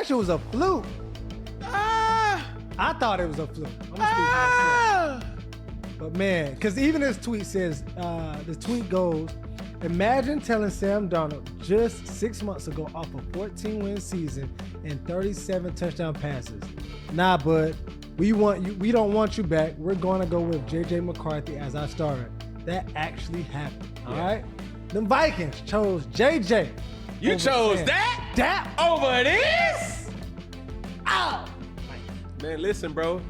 that shit was a fluke. I thought it was a fluke. I'm gonna speak for myself. But man, because even this tweet says, the tweet goes, imagine telling Sam Darnold just 6 months ago off a 14-win season and 37 touchdown passes. Nah, bud, we want you. We don't want you back. We're going to go with J.J. McCarthy as our starter. That actually happened. All right. Them Vikings chose J.J. You chose Sam. that over this? Ow! Man, listen, bro.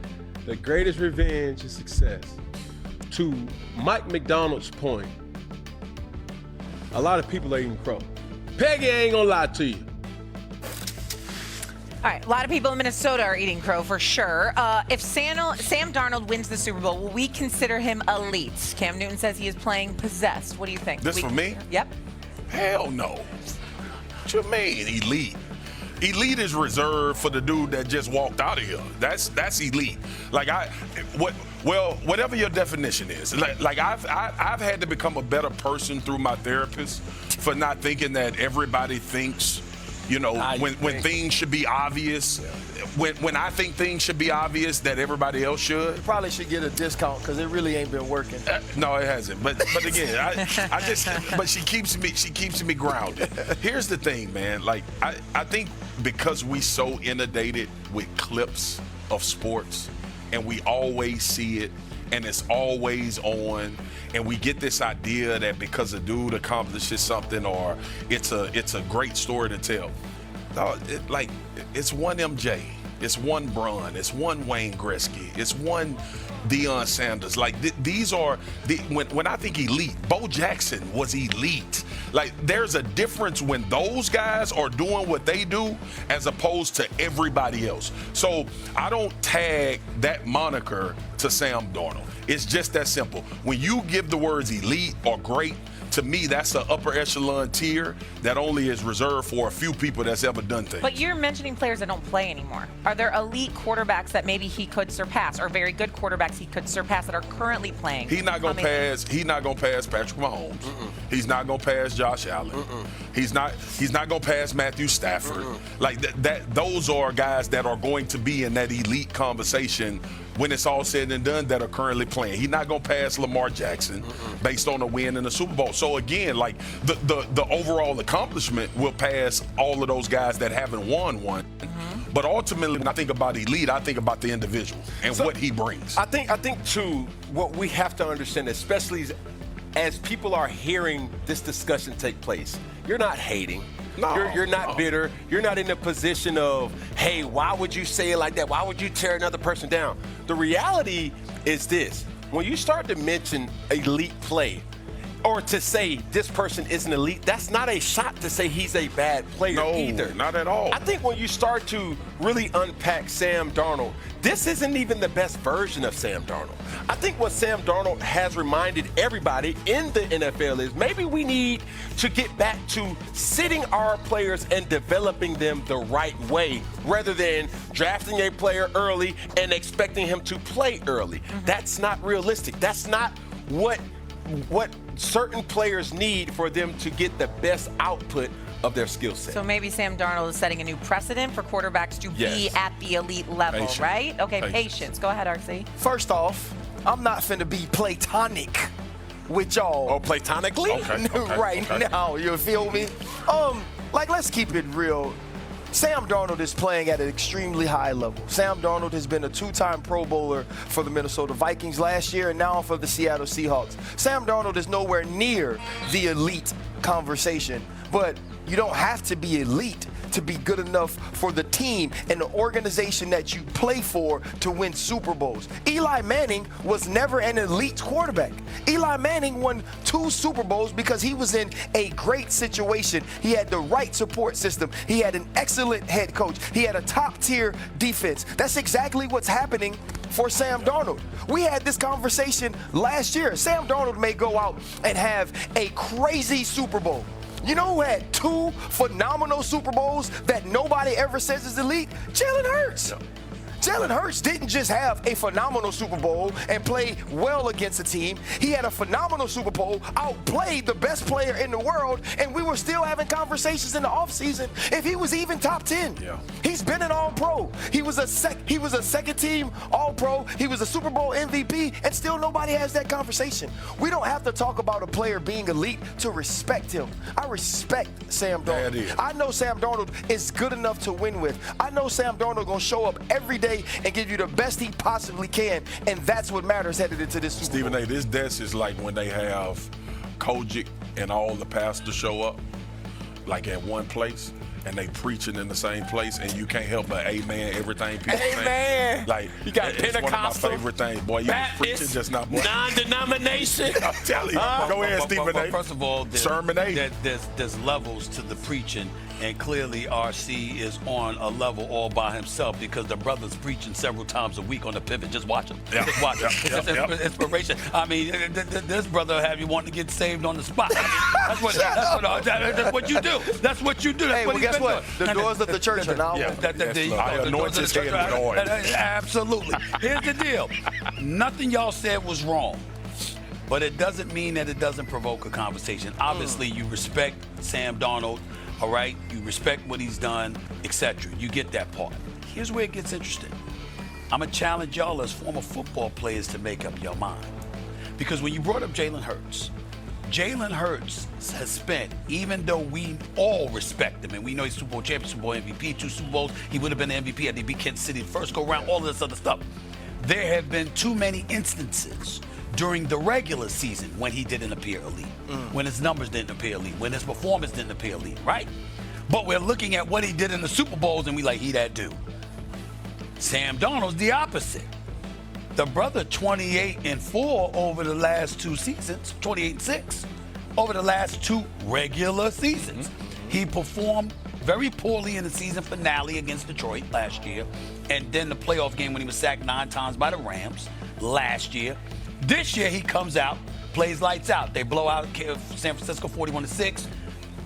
The greatest revenge is success. To Mike McDonald's point, a lot of people are eating crow. Peggy ain't gonna lie to you. All right, a lot of people in Minnesota are eating crow for sure. If Sam Darnold wins the Super Bowl, will we consider him elite? Cam Newton says he is playing possessed. What do you think? This for me? Yep. Hell no. What you mean, elite? Elite is reserved for the dude that just walked out of here. That's elite. Like whatever your definition is. Like I've had to become a better person through my therapist for not thinking that everybody thinks, you know, when things should be obvious. When I think things should be obvious that everybody else should. You probably should get a discount because it really ain't been working. No, it hasn't. But again, but she keeps me grounded. Here's the thing, man. Like I think because we so inundated with clips of sports and we always see it and it's always on, and we get this idea that because a dude accomplishes something or it's a great story to tell. No, it's one MJ, it's one Braun, it's one Wayne Gretzky, it's one Deion Sanders. Like these are when I think elite, Bo Jackson was elite. Like there's a difference when those guys are doing what they do as opposed to everybody else. So I don't tag that moniker to Sam Darnold. It's just that simple. When you give the words elite or great, to me, that's an upper echelon tier that only is reserved for a few people that's ever done things. But you're mentioning players that don't play anymore. Are there elite quarterbacks that maybe he could surpass, or very good quarterbacks he could surpass that are currently playing? He's not gonna pass Patrick Mahomes. He's not gonna pass Josh Allen. He's not gonna pass Matthew Stafford. Like that. Those are guys that are going to be in that elite conversation when it's all said and done that are currently playing. He's not gonna pass Lamar Jackson based on a win in the Super Bowl. So again, like the overall accomplishment will pass all of those guys that haven't won one. But ultimately, when I think about elite, I think about the individual and what he brings. I think too, what we have to understand, especially as people are hearing this discussion take place, you're not hating. No, you're not bitter. You're not in the position of, hey, why would you say it like that? Why would you tear another person down? The reality is this. When you start to mention elite play, or to say this person isn't elite, that's not a shot to say he's a bad player either. No, not at all. I think when you start to really unpack Sam Darnold, this isn't even the best version of Sam Darnold. I think what Sam Darnold has reminded everybody in the NFL is maybe we need to get back to sitting our players and developing them the right way rather than drafting a player early and expecting him to play early. That's not realistic. That's not what certain players need for them to get the best output of their skill set. So maybe Sam Darnold is setting a new precedent for quarterbacks to be at the elite level, right? Okay, patience. Go ahead, RC. First off, I'm not finna be platonic with y'all. Oh, platonically? Okay. Now, you feel me? Let's keep it real. Sam Darnold is playing at an extremely high level. Sam Darnold has been a two-time Pro Bowler for the Minnesota Vikings last year and now for the Seattle Seahawks. Sam Darnold is nowhere near the elite conversation, but you don't have to be elite to be good enough for the team and the organization that you play for to win Super Bowls. Eli Manning was never an elite quarterback. Eli Manning won 2 Super Bowls because he was in a great situation. He had the right support system. He had an excellent head coach. He had a top-tier defense. That's exactly what's happening for Sam Darnold. We had this conversation last year. Sam Darnold may go out and have a crazy Super Bowl. You know who had 2 phenomenal Super Bowls that nobody ever says is elite? Jalen Hurts. Jalen Hurts didn't just have a phenomenal Super Bowl and play well against a team. He had a phenomenal Super Bowl, outplayed the best player in the world, and we were still having conversations in the offseason if he was even top 10. Yeah. He's been an All-Pro. He was a second-team All-Pro. He was a Super Bowl MVP, and still nobody has that conversation. We don't have to talk about a player being elite to respect him. I respect Sam Darnold. Yeah, I know Sam Darnold is good enough to win with. I know Sam Darnold going to show up every day and give you the best he possibly can, and that's what matters headed into this Super Stephen Bowl. A., this is like when they have Kojic and all the pastors show up, like at one place, and they preaching in the same place, and you can't help but amen everything people say. Amen. Like, You got it's one of my Pentecostal, favorite things. Boy, you preaching Baptist, just not boy. non-denomination. I'm telling you. Go ahead, Stephen A. First of all, Sermon A. there's levels to the preaching, and clearly RC is on a level all by himself because the brother's preaching several times a week on the pivot. Just watch him. Yeah. Just watch him. Yep. It's inspiration. I mean, this brother will have you wanting to get saved on the spot. I mean, that's what you do. That's what you do. That's Hey, what well, he's guess been what? doing. The doors of the church are now Yeah. open. I anoint his head with oil. Absolutely. Here's the deal. Nothing y'all said was wrong. But it doesn't mean that it doesn't provoke a conversation. Obviously, you respect Sam Darnold, all right? You respect what he's done, etc. You get that part. Here's where it gets interesting. I'm going to challenge y'all as former football players to make up your mind. Because when you brought up Jalen Hurts has spent, even though we all respect him, and we know he's Super Bowl champion, Super Bowl MVP, 2 Super Bowls, he would have been the MVP had he beat Kansas City the first go round, all of this other stuff. There have been too many instances during the regular season when he didn't appear elite, when his numbers didn't appear elite, when his performance didn't appear elite, right? But we're looking at what he did in the Super Bowls and we like, he that dude. Sam Darnold's the opposite. The brother 28-4 over the last 2 seasons, 28-6 over the last 2 regular seasons. He performed very poorly in the season finale against Detroit last year, and then the playoff game when he was sacked 9 times by the Rams last year. This year he comes out, plays lights out. They blow out San Francisco 41-6.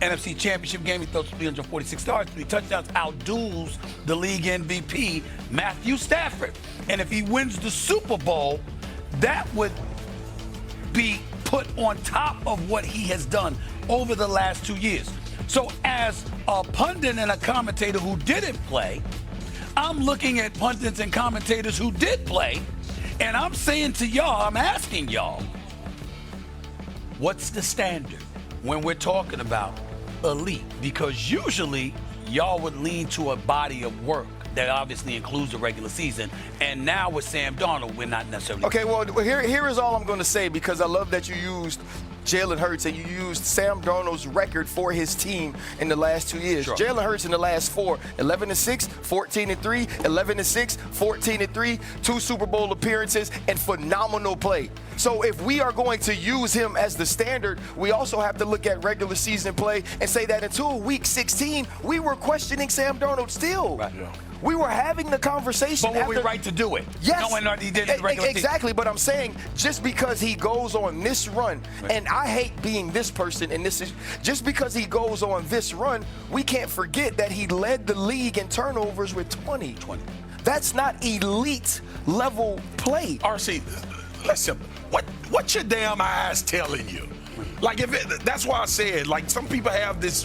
NFC Championship game, he throws 346 yards, 3 touchdowns, outduels the league MVP, Matthew Stafford. And if he wins the Super Bowl, that would be put on top of what he has done over the last 2 years. So as a pundit and a commentator who didn't play, I'm looking at pundits and commentators who did play, and I'm saying to y'all, I'm asking y'all, what's the standard when we're talking about elite? Because usually y'all would lean to a body of work that obviously includes the regular season. And now with Sam Darnold, we're not necessarily. Okay, well, here is all I'm going to say, because I love that you used Jalen Hurts and you used Sam Darnold's record for his team in the last 2 years. Sure. Jalen Hurts in the last 4, 11-6, 14-3, 11-6, 14-3, 2 Super Bowl appearances, and phenomenal play. So if we are going to use him as the standard, we also have to look at regular season play and say that until week 16, we were questioning Sam Darnold still. Right. Yeah. We were having the conversation. But were we right to do it? Yes. Knowing what he did in the regular season. Exactly, but I'm saying just because he goes on this run, and I hate being this person, and this is just because he goes on this run, we can't forget that he led the league in turnovers with 20. That's not elite level play. RC, listen, what's your damn eyes telling you? Like, that's why I said, like, some people have this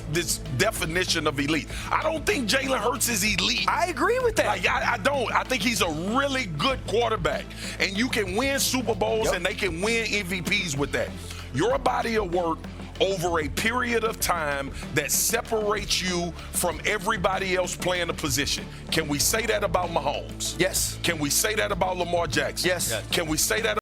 definition of elite. I don't think Jalen Hurts is elite. I agree with that. Like, I don't. I think he's a really good quarterback, and you can win Super Bowls and they can win MVPs with that. Your body of work over a period of time that separates you from everybody else playing the position. Can we say that about Mahomes? Yes. Can we say that about Lamar Jackson? Yes. Can we say that